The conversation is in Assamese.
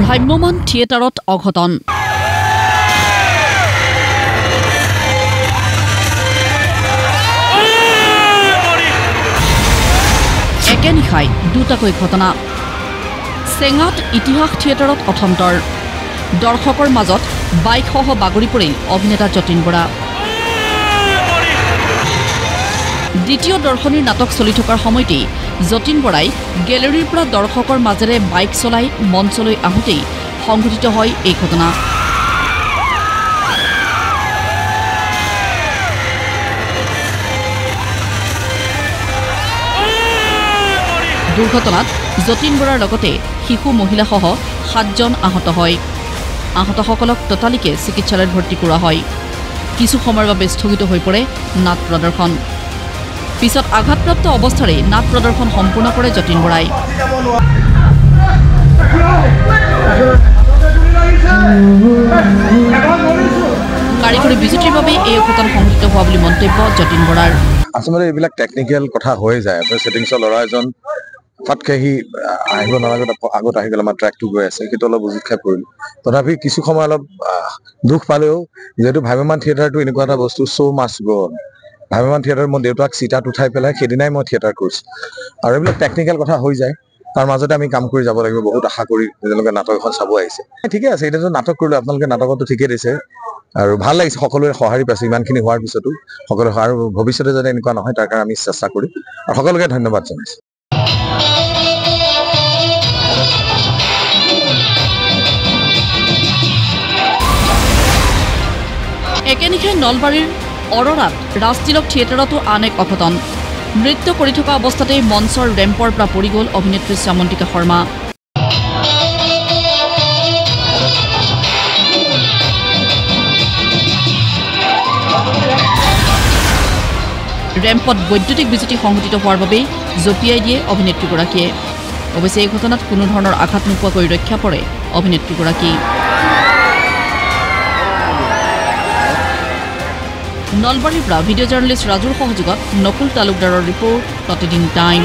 ভ্ৰাম্যমান থিয়েটাৰত অঘটন একে নিশাই দুটাকৈ ঘটনা চেঙাত ইতিহাস থিয়েটাৰত অথন্তৰ দৰ্শকৰ মাজত বাইকসহ বাগৰি পৰিল অভিনেতা যতীন বৰা দ্বিতীয় দৰ্শনীৰ নাটক চলি থকাৰ সময়তেই যতীন বৰাই গেলেৰীৰ পৰা দৰ্শকৰ মাজেৰে বাইক চলাই মঞ্চলৈ আহোঁতেই সংঘটিত হয় এই ঘটনা দুৰ্ঘটনাত যতীন বৰাৰ লগতে শিশু মহিলাসহ 7জন আহত হয় আহতসকলক ততালিকে চিকিৎসালয়ত ভৰ্তি কৰা হয় কিছু সময়ৰ বাবে স্থগিত হৈ পৰে নাট প্ৰদৰ্শন পিছত আঘাতপ্ৰাপ্ত অৱস্থাৰে নাট প্ৰদৰ্শন সম্পূৰ্ণ কৰে যতীন বৰাই কাৰিকৰী বিজুতিৰ বাবে এই অঘটন সংঘটিত হোৱা বুলি মন্তব্য যতীন বৰাৰ আসলে এইবিলাক টেকনিক্যাল কথা হৈ যায় সেটিংছৰ ল'ৰা এজন ফটকে সি আহিব নালাগত আগত আহি গ'ল আমাৰ ট্ৰেকটো গৈ আছে সেইটো অলপ বুজি খাই পৰিল তথাপি কিছু সময় অলপ দুখ পালেও যেহেতু ভ্ৰাম্যমান থিয়েটাৰটো এনেকুৱা এটা বস্তু শ্ব' মাষ্ট গ' অন ভ্ৰাম্যমান থিয়েটাৰ মই দেউতাক চিটাত উঠাই পেলাই সেইদিনাই মই থিয়েটাৰ কৰিছোঁ আৰু এইবিলাক টেকনিক্যাল কথা হৈ যায় তাৰ মাজতে আমি কাম কৰি যাব লাগিব বহুত আশা কৰি যেনেকৈ নাটক এখন চাব আহিছে ঠিকে আছে এতিয়াতো নাটক কৰিলোঁ আপোনালোকে নাটকতো ঠিকেই দিছে আৰু ভাল লাগিছে সকলোৰে সঁহাৰি পাইছে ইমানখিনি হোৱাৰ পিছতো সকলোৰে আৰু ভৱিষ্যতে যাতে এনেকুৱা নহয় তাৰ কাৰণে আমি চেষ্টা কৰিম আৰু সকলোকে ধন্যবাদ জনাইছোঁ একেনিশাই নলবাৰীৰ অৰৰাত ৰাজতিলক থিয়েটাৰতো আন এক অঘটন নৃত্য কৰি থকা অৱস্থাতে মঞ্চৰ ৰেম্পৰ পৰা পৰি গ'ল অভিনেত্ৰী শ্যামন্তিকা শৰ্মা ৰেম্পত বৈদ্যুতিক বিজুতি সংঘটিত হোৱাৰ বাবে জঁপিয়াই দিয়ে অভিনেত্ৰীগৰাকীয়ে অৱশ্যে এই ঘটনাত কোনো ধৰণৰ আঘাত নোপোৱাকৈ ৰক্ষা পৰে অভিনেত্ৰীগৰাকী নলবাৰীৰ পৰা ভিডিঅ' জাৰ্নেলিষ্ট ৰাজুৰ সহযোগত নকুল তালুকদাৰৰ ৰিপৰ্ট প্ৰতিদিন টাইম